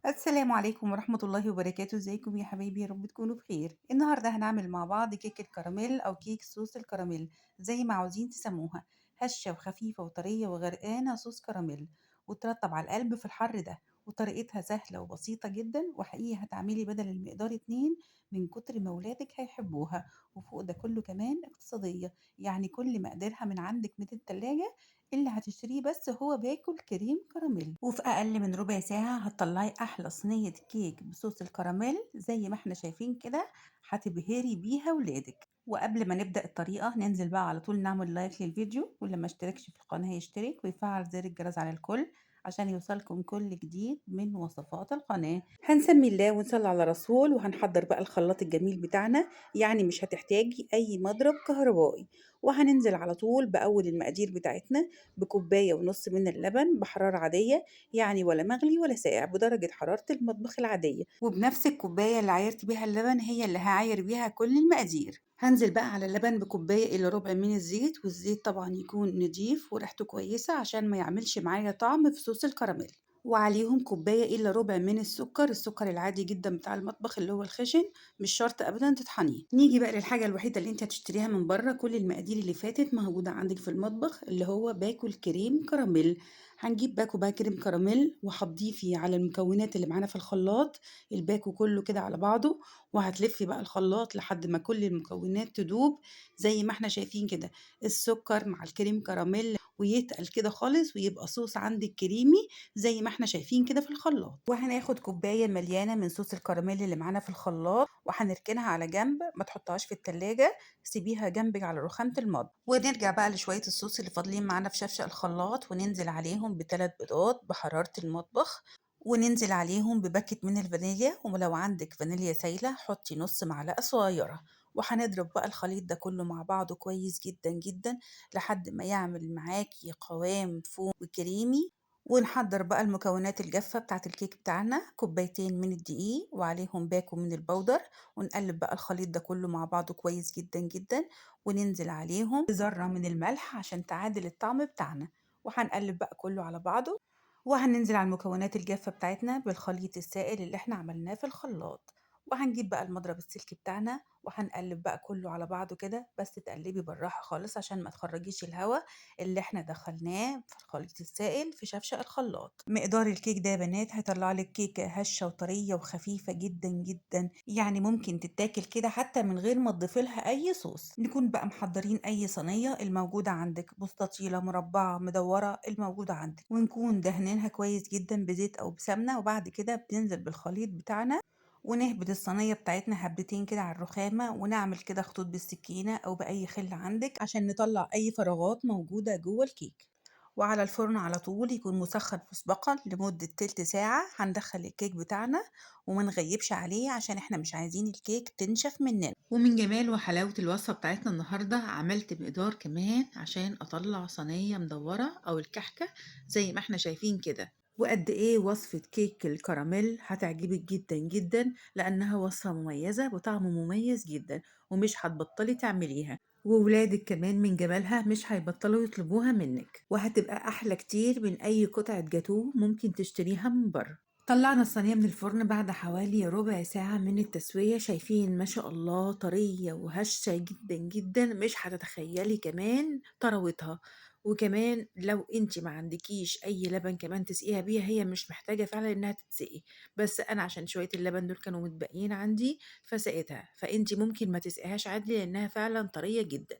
السلام عليكم ورحمة الله وبركاته، ازيكم يا حبايبي؟ يا رب تكونوا بخير. النهارده هنعمل مع بعض كيك الكراميل أو كيك صوص الكراميل زي ما عاوزين تسموها، هشة وخفيفة وطرية وغرقانة صوص كراميل وترطب على القلب في الحر ده، وطريقتها سهلة وبسيطة جدا، وحقيقي هتعملي بدل المقدار اتنين من كتر ما ولادك هيحبوها، وفوق ده كله كمان اقتصادية، يعني كل مقدارها من عندك من التلاجة، اللي هتشتريه بس هو باكل كريم كراميل، وفي أقل من ربع ساعة هتطلعي أحلى صينية كيك بصوص الكراميل زي ما احنا شايفين كده، هتبهري بيها ولادك. وقبل ما نبدأ الطريقة ننزل بقى على طول نعمل لايك للفيديو، واللي ما اشتركش في القناة يشترك ويفعل زر الجرس على الكل عشان يوصلكم كل جديد من وصفات القناة. هنسمي الله ونصلي على رسول، وهنحضر بقى الخلاط الجميل بتاعنا، يعني مش هتحتاجي أي مضرب كهربائي. وهننزل على طول بأول المقادير بتاعتنا بكوباية ونص من اللبن بحرارة عادية، يعني ولا مغلي ولا ساقع، بدرجة حرارة المطبخ العادية، وبنفس الكوباية اللي عايرت بيها اللبن هي اللي هعاير بيها كل المقادير. هنزل بقى على اللبن بكوباية إلا ربع من الزيت، والزيت طبعا يكون نضيف وريحته كويسة عشان ما يعملش معايا طعم في صوص الكراميل. وعليهم كوباية إلا ربع من السكر العادي جدا بتاع المطبخ اللي هو الخشن، مش شرط أبدا تطحنيه. نيجي بقى للحاجة الوحيدة اللي انت هتشتريها من بره، كل المقادير اللي فاتت موجودة عندك في المطبخ، اللي هو باكو الكريم كراميل. هنجيب باكو بقى كريم كراميل وهتضيفي على المكونات اللي معانا في الخلاط الباكو كله كده على بعضه، وهتلفي بقى الخلاط لحد ما كل المكونات تدوب زي ما احنا شايفين كده، السكر مع الكريم كراميل، ويتقل كده خالص ويبقى صوص عندك كريمي زي ما احنا شايفين كده في الخلاط. وهناخد كوباية مليانة من صوص الكراميل اللي معانا في الخلاط وهنركنها على جنب، ما تحطهاش في التلاجة، سيبيها جنبك على رخامة المطبخ. ونرجع بقى لشوية الصوص اللي فاضلين معانا في شفشق الخلاط، وننزل عليهم بثلاث بيضات بحرارة المطبخ، وننزل عليهم بباكت من الفانيليا، ولو عندك فانيليا سايلة حطي نص معلقة صغيرة. وهنضرب بقى الخليط ده كله مع بعضه كويس جدا جدا لحد ما يعمل معاكي قوام فوم وكريمي. ونحضر بقى المكونات الجافة بتاعة الكيك بتاعنا، كوبايتين من الدقيق وعليهم باكو من البودر، ونقلب بقى الخليط ده كله مع بعضه كويس جدا جدا، وننزل عليهم بذرة من الملح عشان تعادل الطعم بتاعنا، وهنقلب بقى كله على بعضه. وهننزل على المكونات الجافة بتاعتنا بالخليط السائل اللي احنا عملناه في الخلاط، وهنجيب بقى المضرب السلك بتاعنا وهنقلب بقى كله على بعضه كده، بس تقلبي بالراحة خالص عشان ما تخرجيش الهواء اللي احنا دخلناه في الخليط السائل في شفشق الخلاط. مقدار الكيك ده يا بنات هيطلع لك كيكة هشة وطرية وخفيفة جدا جدا، يعني ممكن تتاكل كده حتى من غير ما تضيفي لها اي صوص. نكون بقى محضرين اي صينية الموجودة عندك، مستطيلة مربعة مدورة الموجودة عندك، ونكون دهنينها كويس جدا بزيت او بسمنة، وبعد كده بننزل بالخليط بتاعنا ونهبط الصينية بتاعتنا هبدتين كده على الرخامة، ونعمل كده خطوط بالسكينة أو بأي خل عندك عشان نطلع أي فراغات موجودة جوه الكيك. وعلى الفرن على طول يكون مسخن مسبقا لمدة تلت ساعة، هندخل الكيك بتاعنا وما نغيبش عليه عشان احنا مش عايزين الكيك تنشف مننا. ومن جمال وحلاوة الوصفة بتاعتنا النهاردة عملت مقدار كمان عشان أطلع صينية مدورة أو الكحكة زي ما احنا شايفين كده. وقد ايه وصفة كيك الكراميل هتعجبك جدا جدا، لأنها وصفة مميزة بطعم مميز جدا ومش هتبطلي تعمليها، وولادك كمان من جمالها مش هيبطلوا يطلبوها منك، وهتبقى أحلى كتير من أي قطعة جاتوه ممكن تشتريها من بره. طلعنا الصينية من الفرن بعد حوالي ربع ساعة من التسوية، شايفين ما شاء الله طرية وهشة جدا جدا، مش هتتخيلي كمان طراوتها. وكمان لو انت ما عندكيش اي لبن كمان تسقيها بيها، هي مش محتاجة فعلا انها تتسقي، بس انا عشان شوية اللبن دول كانوا متبقيين عندي فسقيتها، فانت ممكن ما تسقيهاش عادي لانها فعلا طرية جدا.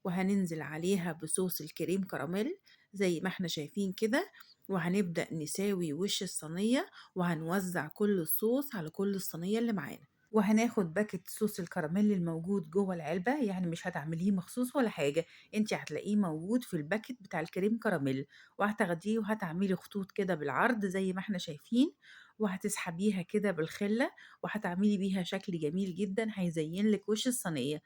وهننزل عليها بصوص الكريم كراميل زي ما احنا شايفين كده، وهنبدأ نساوي وش الصينية وهنوزع كل الصوص على كل الصينية اللي معانا. وهناخد باكت صوص الكراميل الموجود جوه العلبة، يعني مش هتعمليه مخصوص ولا حاجة، انت هتلاقيه موجود في الباكت بتاع الكريم كراميل، وهتاخديه وهتعملي خطوط كده بالعرض زي ما احنا شايفين، وهتسحبيها كده بالخلة وهتعملي بيها شكل جميل جدا هيزين لك وش الصينية.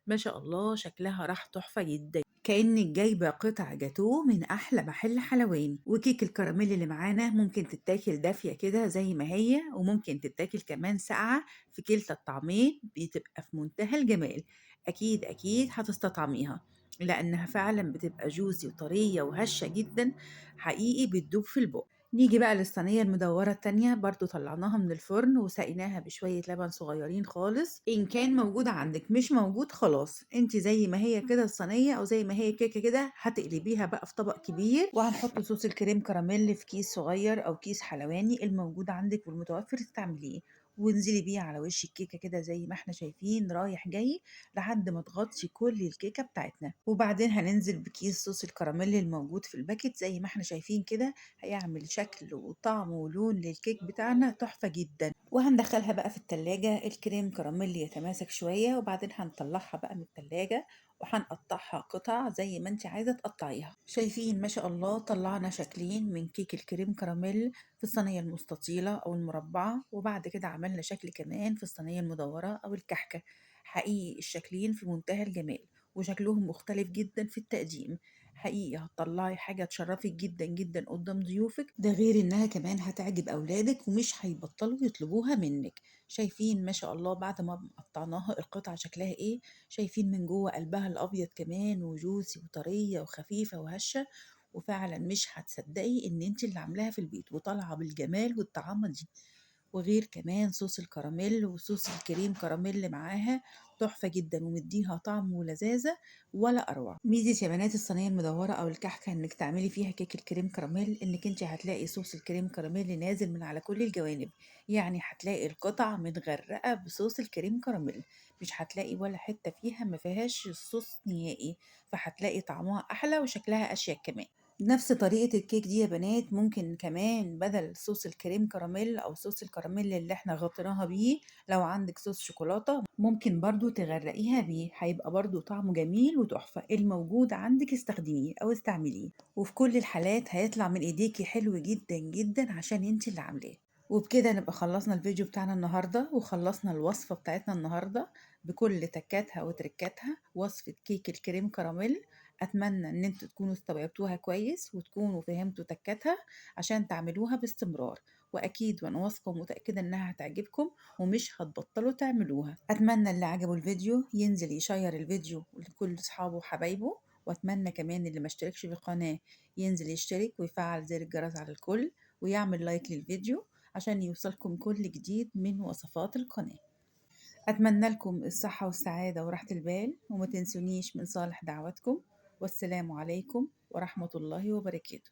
ما شاء الله شكلها راح تحفة جدا، كأنك جايبة قطع جاتوه من أحلى محل حلواني. وكيك الكراميل اللي معانا ممكن تتاكل دافية كده زي ما هي، وممكن تتاكل كمان ساقعة، في كلتا الطعمين بتبقى في منتهى الجمال. أكيد أكيد هتستطعميها لأنها فعلا بتبقى جوسي وطرية وهشة جدا، حقيقي بتدوب في البق. نيجي بقى للصينية المدورة التانية برضو طلعناها من الفرن وسقيناها بشوية لبن صغيرين خالص. إن كان موجود عندك، مش موجود خلاص انت زي ما هي كده الصينية أو زي ما هي كيكة كده هتقلبيها بقى في طبق كبير، وهنحط صوص الكريم كراميل في كيس صغير أو كيس حلواني الموجود عندك والمتوفر تستعمليه، وانزلي بيه على وش الكيكة كده زي ما احنا شايفين رايح جاي لحد ما تغطي كل الكيكة بتاعتنا. وبعدين هننزل بكيس صوص الكراميل الموجود في الباكت زي ما احنا شايفين كده، هيعمل شكل وطعم ولون للكيك بتاعنا تحفة جدا. وهندخلها بقى في التلاجة الكريم كراميل يتماسك شوية، وبعدين هنطلعها بقى من التلاجة وهنقطعها قطع زي ما انت عايزة تقطعيها. شايفين ما شاء الله طلعنا شكلين من كيك الكريم كراميل في الصينية المستطيلة أو المربعة، وبعد كده عملنا شكل كمان في الصينية المدورة أو الكحكة. حقيقي الشكلين في منتهى الجمال وشكلهم مختلف جدا في التقديم. حقيقي هتطلعي حاجة تشرفك جدا جدا قدام ضيوفك، ده غير انها كمان هتعجب اولادك ومش هيبطلوا يطلبوها منك. شايفين ما شاء الله بعد ما قطعناها القطعة شكلها ايه؟ شايفين من جوه قلبها الابيض كمان وجوسي وطرية وخفيفة وهشة، وفعلا مش هتصدقي ان انت اللي عاملاها في البيت وطالعة بالجمال والطعامة دي. وغير كمان صوص الكراميل وصوص الكريم كراميل معاها تحفة جدا ومديها طعم ولذاذة ولا أروع. ميزة يا بنات الصينية المدورة أو الكحكة إنك تعملي فيها كيك الكريم كراميل إنك انت هتلاقي صوص الكريم كراميل نازل من على كل الجوانب، يعني هتلاقي القطع متغرقة بصوص الكريم كراميل، مش هتلاقي ولا حتة فيها ما فيهاش الصوص نهائي، فهتلاقي طعمها أحلى وشكلها أشيك كمان. نفس طريقة الكيك دي يا بنات ممكن كمان بدل صوص الكريم كراميل أو صوص الكراميل اللي احنا غطيناها بيه، لو عندك صوص شوكولاتة ممكن برضو تغرقيها بيه، هيبقى برضو طعمه جميل وتحفة. الموجود عندك استخدميه أو استعمليه، وفي كل الحالات هيطلع من ايديكي حلو جدا جدا عشان انت اللي عاملاه. وبكده نبقى خلصنا الفيديو بتاعنا النهاردة وخلصنا الوصفة بتاعتنا النهاردة بكل تكاتها وتركاتها، وصفة كيك الكريم كراميل. أتمنى إن انتوا تكونوا استوعبتوها كويس وتكونوا فهمتوا تكاتها عشان تعملوها باستمرار، وأكيد وأنا واثقة ومتأكدة إنها هتعجبكم ومش هتبطلوا تعملوها. أتمنى اللي عجبه الفيديو ينزل يشير الفيديو لكل أصحابه وحبايبه، وأتمنى كمان اللي ما اشتركش في القناة ينزل يشترك ويفعل زر الجرس على الكل ويعمل لايك للفيديو عشان يوصلكم كل جديد من وصفات القناة. أتمنى لكم الصحة والسعادة وراحة البال، وما تنسونيش من صالح دعواتكم. والسلام عليكم ورحمة الله وبركاته.